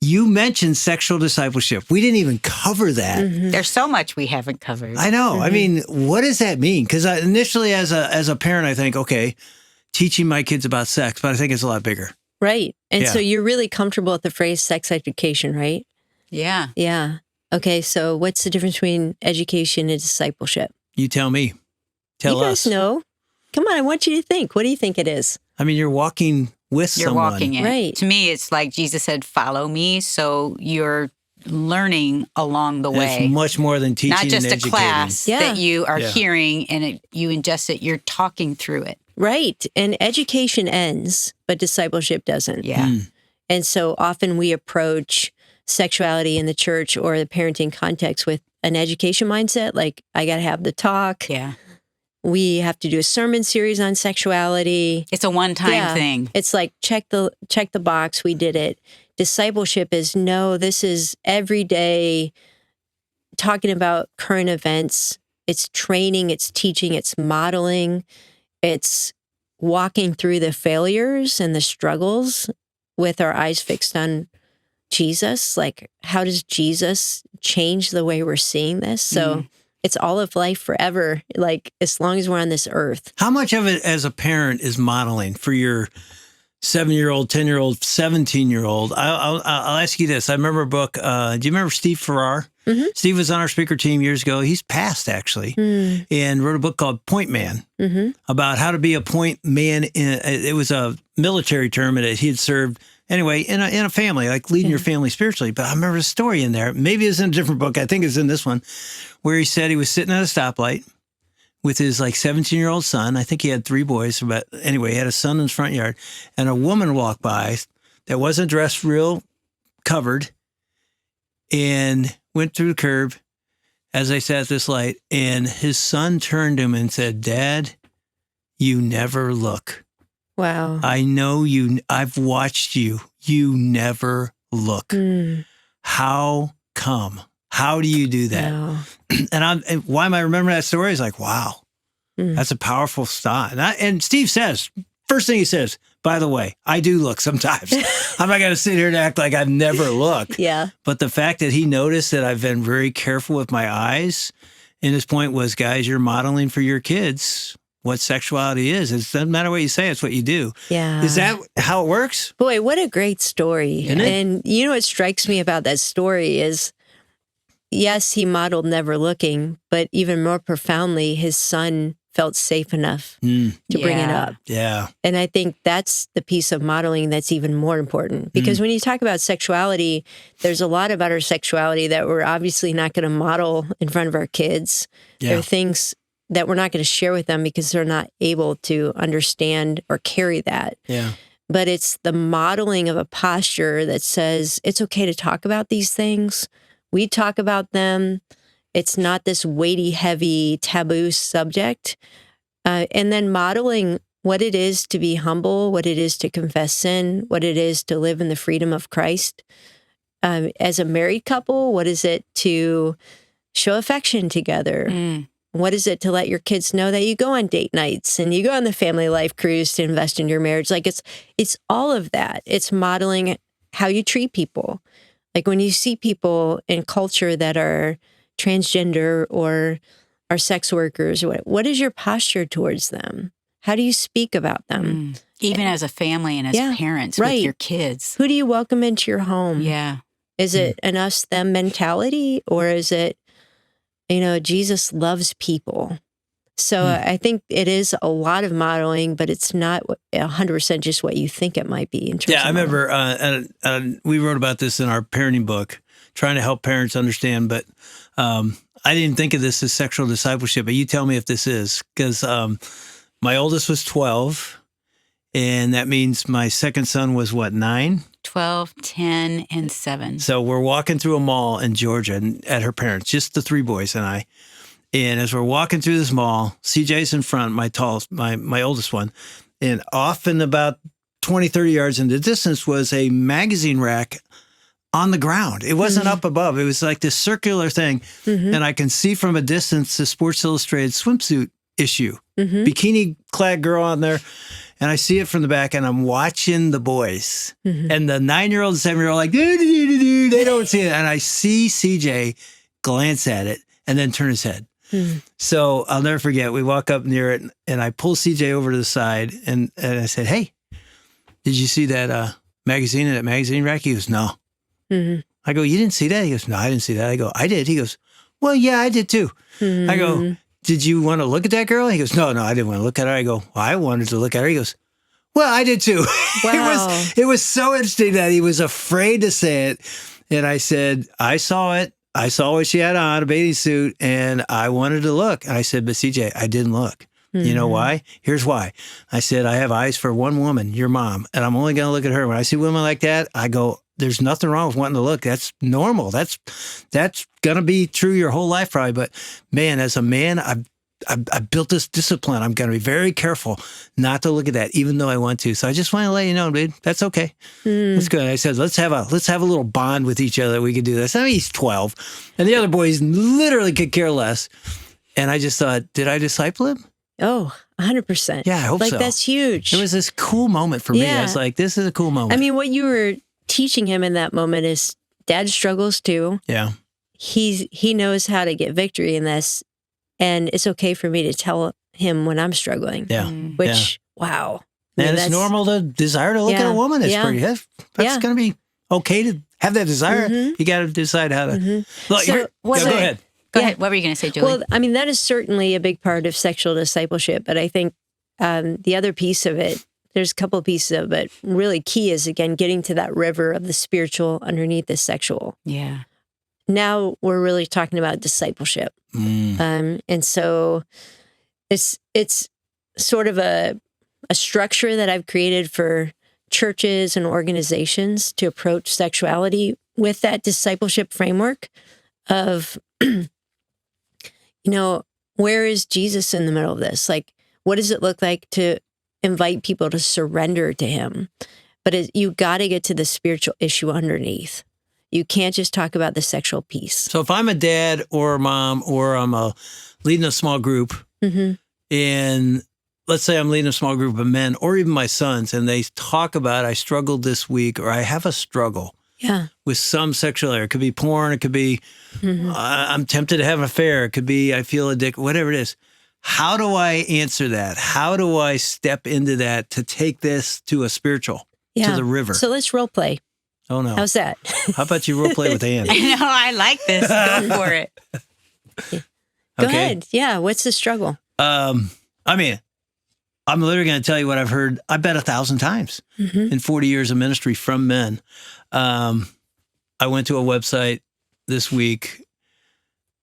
you mentioned sexual discipleship. We didn't even cover that. Mm-hmm. There's so much we haven't covered. I know. Mm-hmm. I mean, what does that mean? Because initially as a parent, I think, okay, teaching my kids about sex, but I think it's a lot bigger. Right. And so you're really comfortable with the phrase sex education, right? Yeah. Yeah. Okay. So what's the difference between education and discipleship? You tell me. Tell us. You guys know. Come on. I want you to think. What do you think it is? I mean, you're walking with You're someone. walking it. Right. To me, it's like Jesus said, follow me. So you're learning along the way. It's much more than teaching Not just and a educating. class that you are Yeah. hearing and you ingest it. You're talking through it. Right. And education ends, but discipleship doesn't. Yeah. And so often we approach sexuality in the church or the parenting context with an education mindset, like I got to have the talk. Yeah. We have to do a sermon series on sexuality. It's a one-time thing. It's like check the box, we did it. Discipleship is no, this is every day talking about current events. It's training, it's teaching, it's modeling. It's walking through the failures and the struggles with our eyes fixed on Jesus. Like, how does Jesus change the way we're seeing this? So it's all of life forever, like as long as we're on this earth. How much of it as a parent is modeling for your 7-year-old, 10-year-old, 17-year-old? I'll ask you this. I remember a book. Do you remember Steve Farrar? Mm-hmm. Steve was on our speaker team years ago. He's passed, actually, and wrote a book called Point Man about how to be a point man. It was a military term that he had served, anyway, in a family, like leading your family spiritually. But I remember a story in there. Maybe it's in a different book. I think it's in this one, where he said he was sitting at a stoplight with his 17-year-old son. I think he had 3 boys, but anyway, he had a son in his front yard, and a woman walked by that wasn't dressed real covered and went through the curb as they sat at this light, and his son turned to him and said, "Dad, you never look. Wow. I know you. I've watched you. You never look. How come? How do you do that?" Wow. And why am I remembering that story? Is like, wow, that's a powerful thought. And Steve says, first thing he says, by the way, I do look sometimes. I'm not going to sit here and act like I've never looked. Yeah. But the fact that he noticed that I've been very careful with my eyes, and his point was, guys, you're modeling for your kids what sexuality is. It doesn't matter what you say, it's what you do. Yeah. Is that how it works? Boy, what a great story. Isn't it? And you know what strikes me about that story is, yes, he modeled never looking, but even more profoundly, his son felt safe enough to bring it up. Yeah. And I think that's the piece of modeling that's even more important. Because when you talk about sexuality, there's a lot about our sexuality that we're obviously not going to model in front of our kids. Yeah. There are things that we're not going to share with them because they're not able to understand or carry that. Yeah. But it's the modeling of a posture that says it's okay to talk about these things. We talk about them. It's not this weighty, heavy, taboo subject. And then modeling what it is to be humble, what it is to confess sin, what it is to live in the freedom of Christ. As a married couple, what is it to show affection together? What is it to let your kids know that you go on date nights and you go on the family life cruise to invest in your marriage? Like it's all of that. It's modeling how you treat people. Like when you see people in culture that are transgender or are sex workers, what is your posture towards them? How do you speak about them? Even as a family and as parents with your kids. Who do you welcome into your home? Yeah. Is it an us-them mentality, or is it, Jesus loves people? So I think it is a lot of modeling, but it's not 100% just what you think it might be. In terms I remember we wrote about this in our parenting book, trying to help parents understand, but I didn't think of this as sexual discipleship, but you tell me if this is, because my oldest was 12, and that means my second son was what, 9? 12, 10, and 7. So we're walking through a mall in Georgia and at her parents', just the 3 boys and I. And as we're walking through this mall, CJ's in front, my oldest one, and off in about 20, 30 yards in the distance was a magazine rack on the ground. It wasn't up above. It was like this circular thing. And I can see from a distance the Sports Illustrated swimsuit issue. Bikini-clad girl on there. And I see it from the back, and I'm watching the boys. And the 9-year-old and 7-year-old like, do, they don't see it. And I see CJ glance at it and then turn his head. So I'll never forget, we walk up near it, and I pull CJ over to the side, and I said, hey, did you see that magazine in that magazine rack? He goes, no. I go, you didn't see that? He goes, no, I didn't see that. I go, I did. He goes, well, yeah, I did too. I go, did you want to look at that girl? He goes, no, I didn't want to look at her. I go, well, I wanted to look at her. He goes, well, I did too. Wow. It was so interesting that he was afraid to say it. And I said, I saw it. I saw what she had on, a bathing suit, and I wanted to look. And I said, but CJ, I didn't look. You know why? Here's why. I said, I have eyes for one woman, your mom, and I'm only going to look at her. When I see women like that, I go, there's nothing wrong with wanting to look. That's normal. That's going to be true your whole life probably. But man, as a man, I've built this discipline. I'm going to be very careful not to look at that, even though I want to. So I just want to let you know, dude, that's okay. That's good. I said, let's have a little bond with each other that we can do this. I mean, he's 12, and the other boys literally could care less. And I just thought, did I disciple him? Oh, 100%. Yeah, I hope so. That's huge. It was this cool moment for me. I was like, this is a cool moment. I mean, what you were teaching him in that moment is dad struggles too. Yeah. He knows how to get victory in this, and it's okay for me to tell him when I'm struggling. Yeah. Which, wow. And it's normal to desire to look at a woman. It's pretty, that's going to be okay to have that desire. You got to decide how to. Look, So, go ahead. Go ahead. What were you going to say, Julie? Well, I mean, that is certainly a big part of sexual discipleship, but I think the other piece of it, there's a couple of pieces of it, really key is, again, getting to that river of the spiritual underneath the sexual. Yeah. Now we're really talking about discipleship. And so it's sort of a structure that I've created for churches and organizations to approach sexuality with that discipleship framework of, where is Jesus in the middle of this? Like, what does it look like to invite people to surrender to him? But you got to get to the spiritual issue underneath. You can't just talk about the sexual piece. So if I'm a dad or a mom, or I'm leading a small group, and let's say I'm leading a small group of men or even my sons, and they talk about, I struggled this week, or I have a struggle with some sexual area. It could be porn. It could be I'm tempted to have an affair. It could be I feel addicted, whatever it is. How do I answer that? How do I step into that to take this to a spiritual, to the river? So let's role play. Oh, no. How's that? How about you role play with Ann? I know. I like this. Go for it. Go ahead. Yeah. What's the struggle? I mean, I'm literally going to tell you what I've heard, I bet 1,000 times in 40 years of ministry from men. I went to a website this week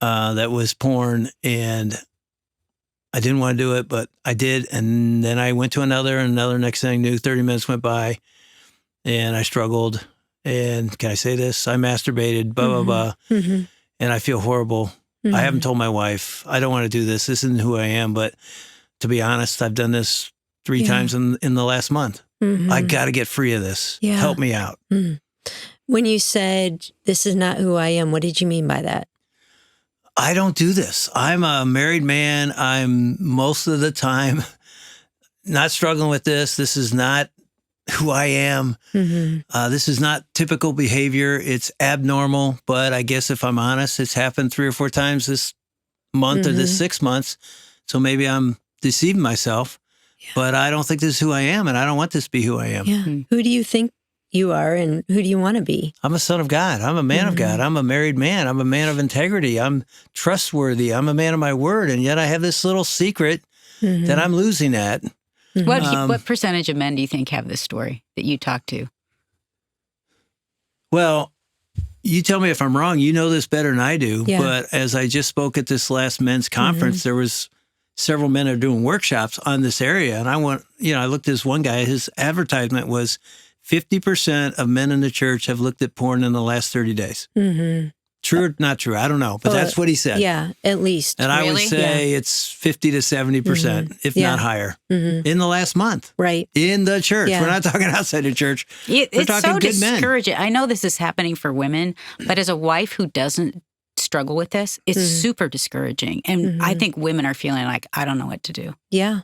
that was porn, and I didn't want to do it, but I did. And then I went to another, next thing I knew, 30 minutes went by, and I struggled. And can I say this? I masturbated, blah, blah, blah. And I feel horrible. I haven't told my wife, I don't want to do this. This isn't who I am. But to be honest, I've done this 3 times in the last month. I got to get free of this. Help me out. When you said, this is not who I am, what did you mean by that? I don't do this. I'm a married man. I'm most of the time not struggling with this. This is not who I am. This is not typical behavior. It's abnormal. But I guess if I'm honest, it's happened 3 or 4 times this month or this 6 months. So maybe I'm deceiving myself. But I don't think this is who I am, and I don't want this to be who I am. Who do you think you are, and who do you want to be? I'm a son of God. I'm a man of God. I'm a married man. I'm a man of integrity. I'm trustworthy. I'm a man of my word. And yet I have this little secret that I'm losing at. What percentage of men do you think have this story that you talk to? Well, you tell me if I'm wrong. You know this better than I do. But as I just spoke at this last men's conference, there was several men that are doing workshops on this area. And I looked at this one guy, his advertisement was 50% of men in the church have looked at porn in the last 30 days. True or not true? I don't know, but that's what he said. Yeah, at least. And I would say it's 50 to 70%, if not higher, in the last month. Right. In the church. We're not talking outside the church. We're it's talking so good men. discouraging. I know this is happening for women, but as a wife who doesn't struggle with this, it's super discouraging. And I think women are feeling like, I don't know what to do. Yeah,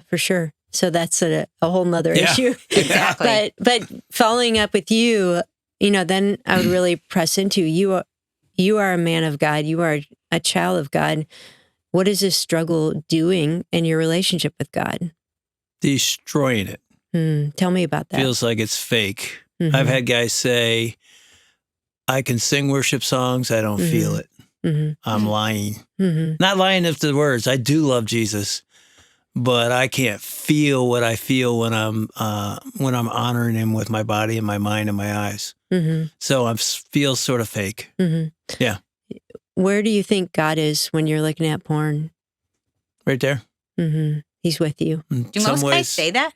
for sure. So that's a whole nother issue. Exactly. But following up with you, then I would really press into you are a man of God. You are a child of God. What is this struggle doing in your relationship with God? Destroying it. Tell me about that. Feels like it's fake. Mhm. I've had guys say, I can sing worship songs. I don't feel it. I'm lying. Not lying of the words. I do love Jesus, but I can't feel what I feel when I'm honoring him with my body and my mind and my eyes. So I feel sort of fake. Yeah. Where do you think God is when you're looking at porn? Right there. He's with you. Do most guys say that?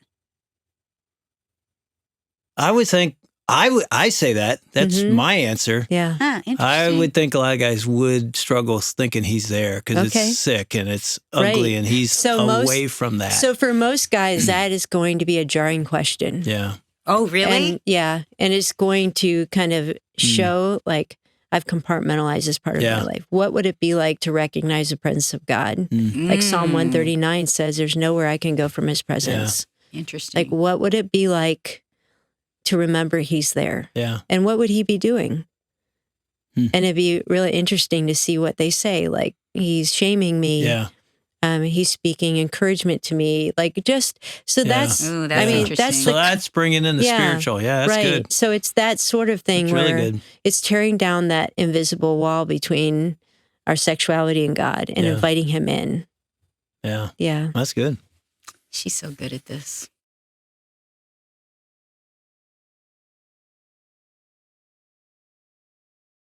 I would think I say that. That's my answer. Yeah. Interesting. I would think a lot of guys would struggle thinking he's there because it's sick and it's ugly and he's away from that. So for most guys, that is going to be a jarring question. Yeah. Oh, really? And, and it's going to kind of show like, I've compartmentalized this part of my life. What would it be like to recognize the presence of God? Like Psalm 139 says, there's nowhere I can go from his presence. Interesting. Like, what would it be like to remember he's there? Yeah. And what would he be doing? And it'd be really interesting to see what they say. Like, he's shaming me. Yeah. He's speaking encouragement to me. Like, just, so that's, Ooh, that's interesting. that's bringing in the spiritual. Yeah, that's good. So it's that sort of thing It's really where good. it's tearing down that invisible wall between our sexuality and God and inviting him in. Yeah. Yeah. That's good. She's so good at this.